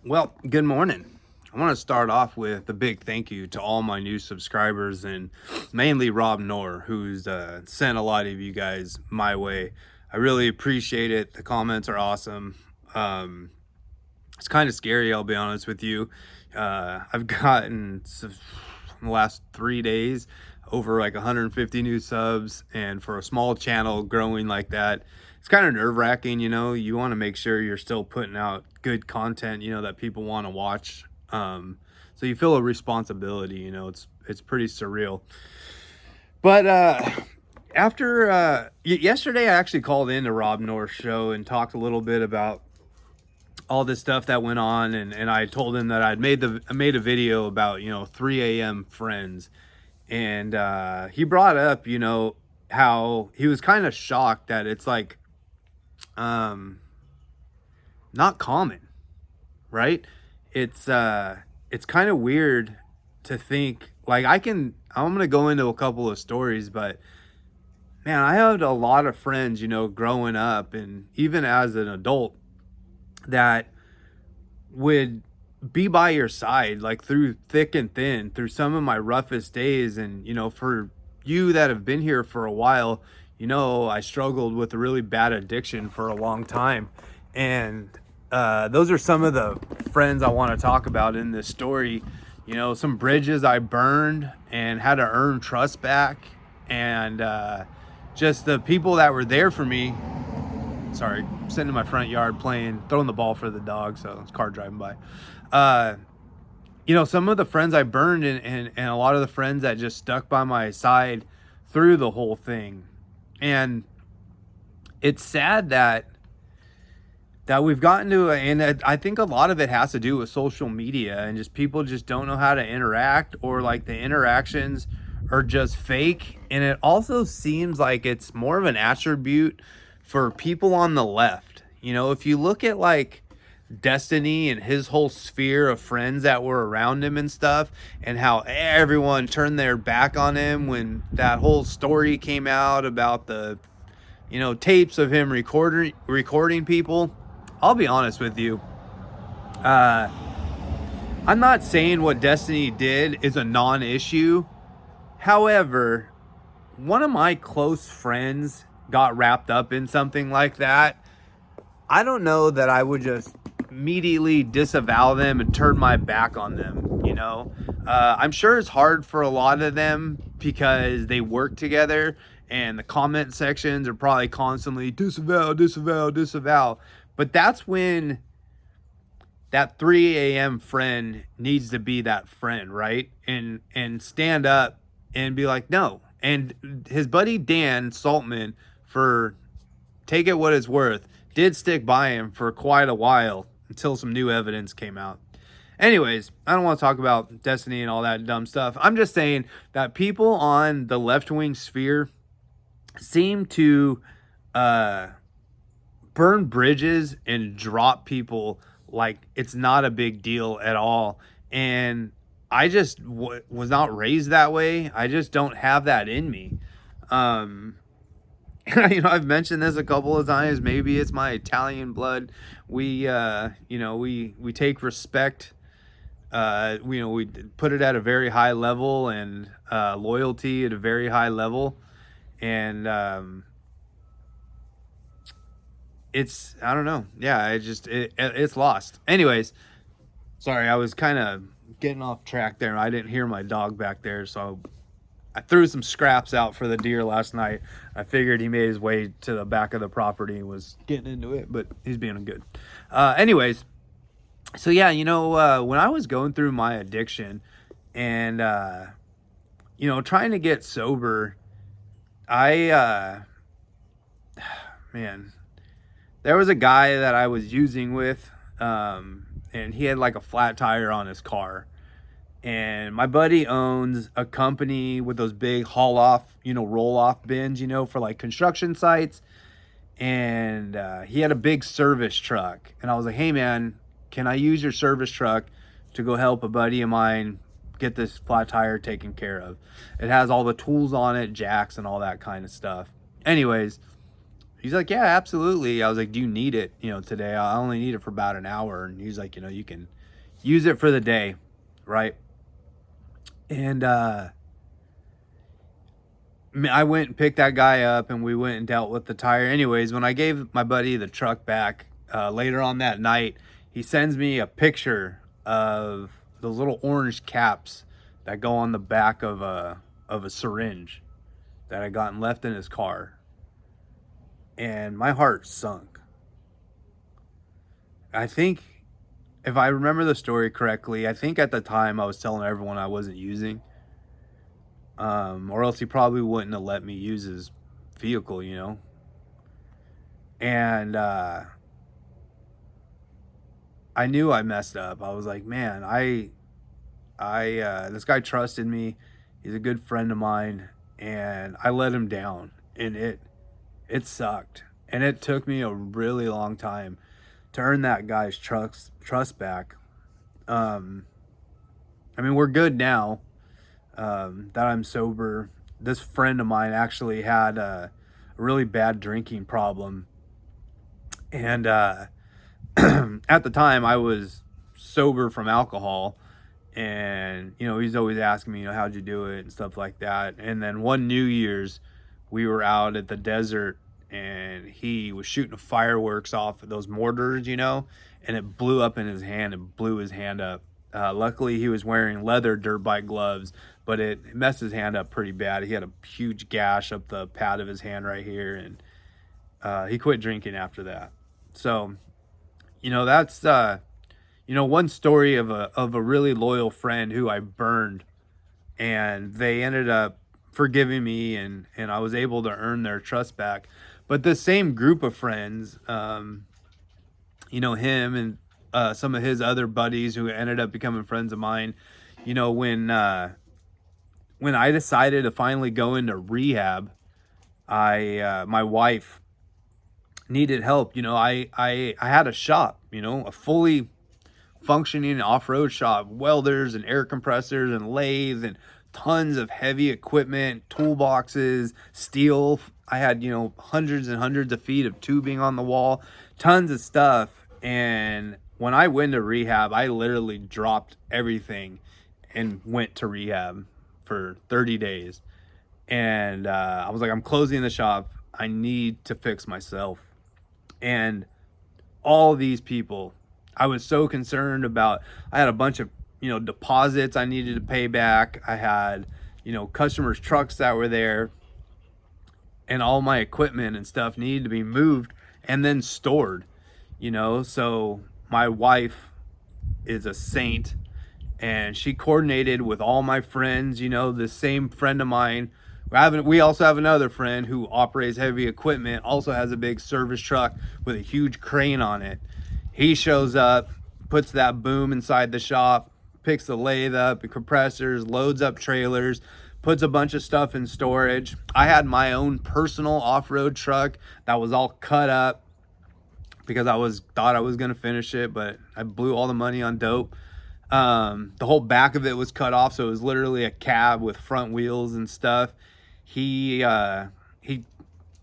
Well, good morning. I want to start off with a big thank you to all my new subscribers and mainly Rob Knorr, who's sent a lot of you guys my way. I really appreciate it. The comments are awesome. Um, it's kind of scary, I'll be honest with you. I've gotten in the last 3 days over like 150 new subs, and for a small channel growing like that, it's kind of nerve wracking. You want to make sure you're still putting out good content, that people want to watch. So you feel a responsibility. It's pretty surreal. But after yesterday, I actually called in to Rob North's show and talked a little bit about all this stuff that went on, and I told him that I made a video about 3 a.m. friends, and he brought up how he was kind of shocked that it's like um not common, right? It's kind of weird to think like I'm gonna go into a couple of stories, but man, I had a lot of friends, growing up and even as an adult that would be by your side like through thick and thin through some of my roughest days. And for you that have been here for a while, I struggled with a really bad addiction for a long time. And those are some of the friends I want to talk about in this story. Some bridges I burned and had to earn trust back, and just the people that were there for me. Sorry, sitting in my front yard playing, throwing the ball for the dog, so it's a car driving by. Uh, some of the friends I burned, and a lot of the friends that just stuck by my side through the whole thing. And it's sad that we've gotten to, and I think a lot of it has to do with social media and just people just don't know how to interact, or like the interactions are just fake. And it also seems like it's more of an attribute for people on the left. If you look at like Destiny and his whole sphere of friends that were around him and stuff, and how everyone turned their back on him when that whole story came out about the tapes of him recording people. I'll be honest with you. Uh, I'm not saying what Destiny did is a non-issue. However, one of my close friends got wrapped up in something like that. I don't know that I would just immediately disavow them and turn my back on them. I'm sure it's hard for a lot of them because they work together, and the comment sections are probably constantly disavow, disavow, disavow. But that's when that 3 a.m. friend needs to be that friend, right? And stand up and be like, no. And his buddy Dan Saltman, for take it what it's worth, did stick by him for quite a while until some new evidence came out. Anyways, I don't want to talk about Destiny and all that dumb stuff. I'm just saying that people on the left wing sphere seem to uh, burn bridges and drop people like it's not a big deal at all. And I just was not raised that way. I just don't have that in me. Um, I've mentioned this a couple of times. Maybe it's my Italian blood. We take respect. We put it at a very high level, and loyalty at a very high level. And it's I don't know. Yeah, it's lost. Anyways, sorry, I was kind of getting off track there. I didn't hear my dog back there, so I threw some scraps out for the deer last night. I figured he made his way to the back of the property and was getting into it, but he's being good. Anyways, so yeah, when I was going through my addiction and trying to get sober, I man, there was a guy that I was using with, and he had like a flat tire on his car. And my buddy owns a company with those big haul off, roll off bins, for like construction sites. And he had a big service truck. And I was like, hey, man, can I use your service truck to go help a buddy of mine get this flat tire taken care of? It has all the tools on it, jacks, and all that kind of stuff. Anyways, He's like, yeah, absolutely. I was like, do you need it, today? I only need it for about an hour. And he's like, you can use it for the day, right? And I went and picked that guy up, and we went and dealt with the tire. Anyways, when I gave my buddy the truck back later on that night, he sends me a picture of those little orange caps that go on the back of a syringe that I got and left in his car. And my heart sunk. I think, if I remember the story correctly, I think at the time I was telling everyone I wasn't using. Or else he probably wouldn't have let me use his vehicle, And I knew I messed up. I was like, man, this guy trusted me. He's a good friend of mine, and I let him down, and it sucked. And it took me a really long time to earn that guy's trust back. I mean, we're good now. That I'm sober. This friend of mine actually had a really bad drinking problem. And at the time, I was sober from alcohol. And, he's always asking me, how'd you do it and stuff like that. And then one New Year's, we were out at the desert, and he was shooting fireworks off of those mortars, and it blew up in his hand. It blew his hand up. Luckily, he was wearing leather dirt bike gloves, but it messed his hand up pretty bad. He had a huge gash up the pad of his hand right here, and he quit drinking after that. So, that's one story of a really loyal friend who I burned, and they ended up forgiving me, and I was able to earn their trust back. But the same group of friends, him and some of his other buddies who ended up becoming friends of mine, when I decided to finally go into rehab, my wife needed help. I had a shop, a fully functioning off-road shop, welders and air compressors and lathes and tons of heavy equipment, toolboxes, steel. I had, hundreds and hundreds of feet of tubing on the wall, tons of stuff. And when I went to rehab, I literally dropped everything and went to rehab for 30 days. And I was like, I'm closing the shop. I need to fix myself. And all these people, I was so concerned about. I had a bunch of, deposits I needed to pay back. I had, customers' trucks that were there, and all my equipment and stuff needed to be moved and then stored, So my wife is a saint, and she coordinated with all my friends, the same friend of mine. We also have another friend who operates heavy equipment, also has a big service truck with a huge crane on it. He shows up, puts that boom inside the shop, picks the lathe up, the compressors, loads up trailers, puts a bunch of stuff in storage. I had my own personal off-road truck that was all cut up because thought I was gonna finish it, but I blew all the money on dope. The whole back of it was cut off, so it was literally a cab with front wheels and stuff. He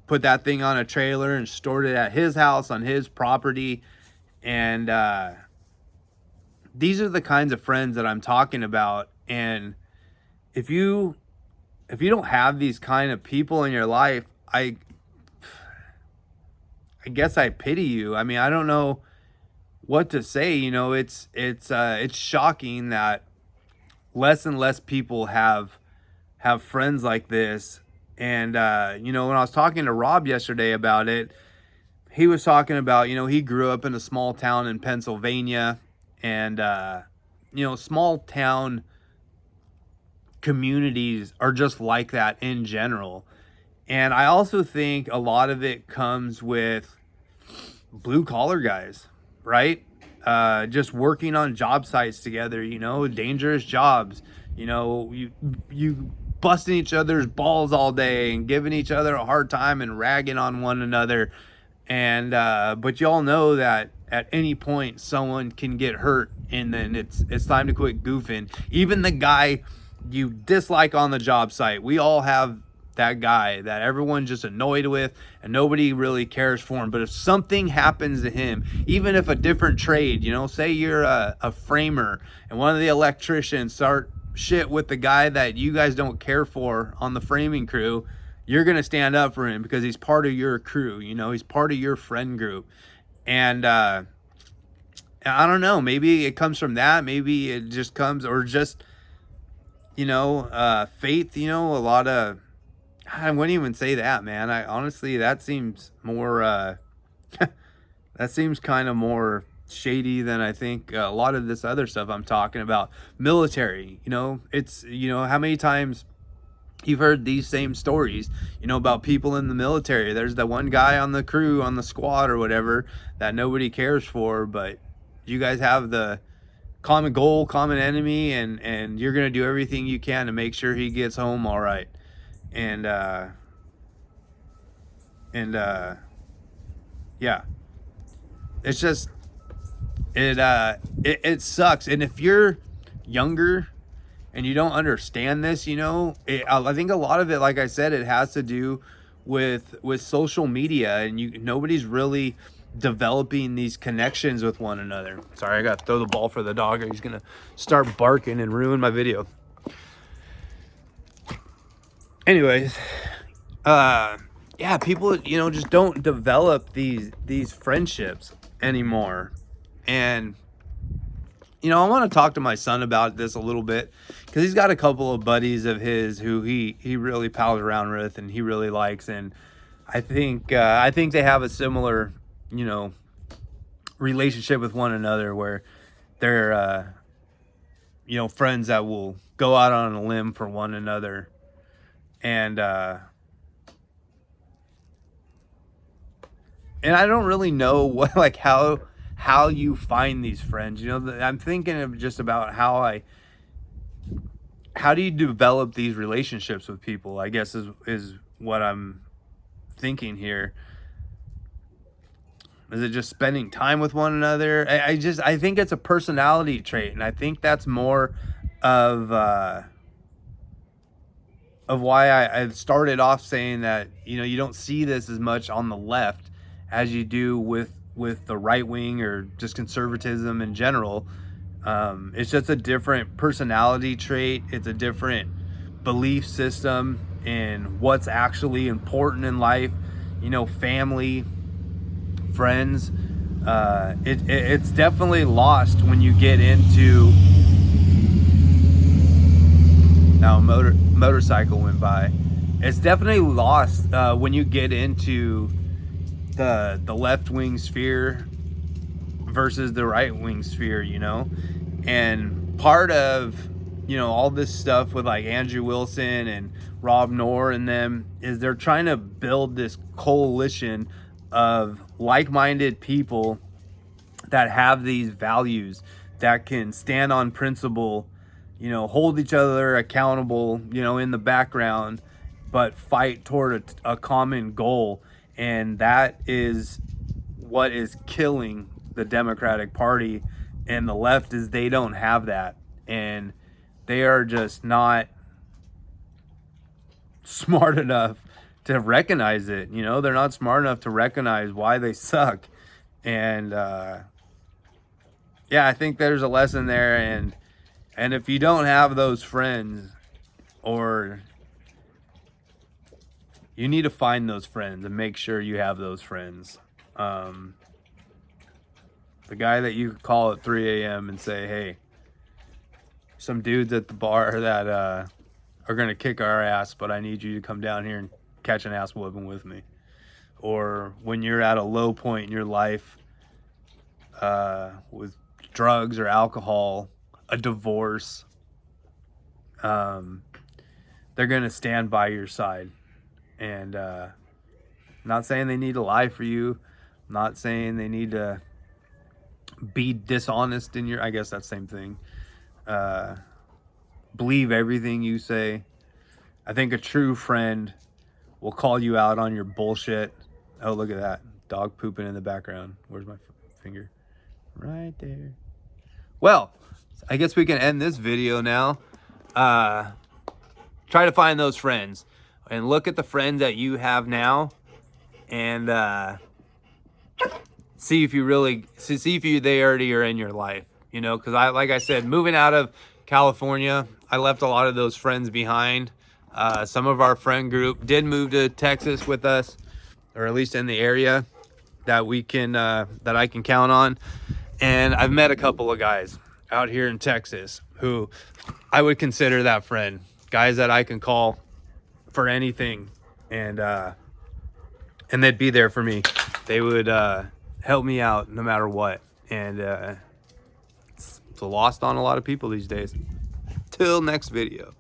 put that thing on a trailer and stored it at his house on his property. And these are the kinds of friends that I'm talking about. And if you don't have these kind of people in your life, I guess I pity you. I mean, I don't know what to say. It's shocking that less and less people have friends like this. And when I was talking to Rob yesterday about it, he was talking about, he grew up in a small town in Pennsylvania, and small town communities are just like that in general. And I also think a lot of it comes with blue collar guys, right? Just working on job sites together, dangerous jobs, you busting each other's balls all day and giving each other a hard time and ragging on one another. And but y'all know that at any point someone can get hurt, and then it's time to quit goofing. Even the guy you dislike on the job site, we all have that guy that everyone's just annoyed with and nobody really cares for him. But if something happens to him, even if a different trade, you know, say you're a framer and one of the electricians start shit with the guy that you guys don't care for on the framing crew, you're going to stand up for him because he's part of your crew, you know, he's part of your friend group. And I don't know, maybe it comes from that, maybe it just comes, or just, you know, faith, you know, a lot of, I wouldn't even say that, man. I honestly, that seems more, that seems kind of more shady than I think a lot of this other stuff I'm talking about. Military, you know, it's, you know, how many times you've heard these same stories, you know, about people in the military. There's that one guy on the crew, on the squad or whatever, that nobody cares for, but you guys have the common goal, common enemy, and you're going to do everything you can to make sure he gets home all right. And yeah, it's just, it sucks. And if you're younger and you don't understand this, you know, I think a lot of it, like I said, it has to do with social media, and nobody's really developing these connections with one another. Sorry, I got to throw the ball for the dog, or he's gonna start barking and ruin my video. Anyways, yeah, people, you know, just don't develop these friendships anymore. And you know, I want to talk to my son about this a little bit, because he's got a couple of buddies of his who he really pals around with and he really likes, and I think they have a similar, you know, relationship with one another, where they're you know, friends that will go out on a limb for one another. And I don't really know what, like, how you find these friends. You know, I'm thinking of just about how do you develop these relationships with people, I guess is what I'm thinking here. Is it just spending time with one another? I think it's a personality trait, and I think that's more of why I started off saying that, you know, you don't see this as much on the left as you do with the right wing, or just conservatism in general. It's just a different personality trait. It's a different belief system in what's actually important in life. You know, family, friends. It's definitely lost when you get into. Now, a motorcycle went by. It's definitely lost when you get into the left wing sphere versus the right wing sphere, you know. And part of, you know, all this stuff with like Andrew Wilson and Rob Noor and them is they're trying to build this coalition of like-minded people that have these values, that can stand on principle, you know, hold each other accountable, you know, in the background, but fight toward a common goal. And that is what is killing the Democratic Party and the left, is they don't have that. And they are just not smart enough to recognize it. You know, they're not smart enough to recognize why they suck. And yeah, I think there's a lesson there. And if you don't have those friends, or you need to find those friends and make sure you have those friends. The guy that you could call at 3 a.m. and say, hey, some dudes at the bar that are going to kick our ass, but I need you to come down here and catch an ass whooping with me. Or when you're at a low point in your life with drugs or alcohol, a divorce, they're going to stand by your side. And not saying they need to lie for you, not saying they need to be dishonest in your, I guess that's the same thing. Believe everything you say. I think a true friend will call you out on your bullshit. Oh, look at that dog pooping in the background. Where's my finger? Right there. Well, I guess we can end this video now. Try to find those friends. and look at the friends that you have now, and see if they already are in your life, you know, because like I said, moving out of California, I left a lot of those friends behind. Some of our friend group did move to Texas with us, or at least in the area that I can count on. And I've met a couple of guys out here in Texas who I would consider that friend, guys that I can call for anything, and they'd be there for me. They would help me out no matter what. And it's lost on a lot of people these days. Till next video.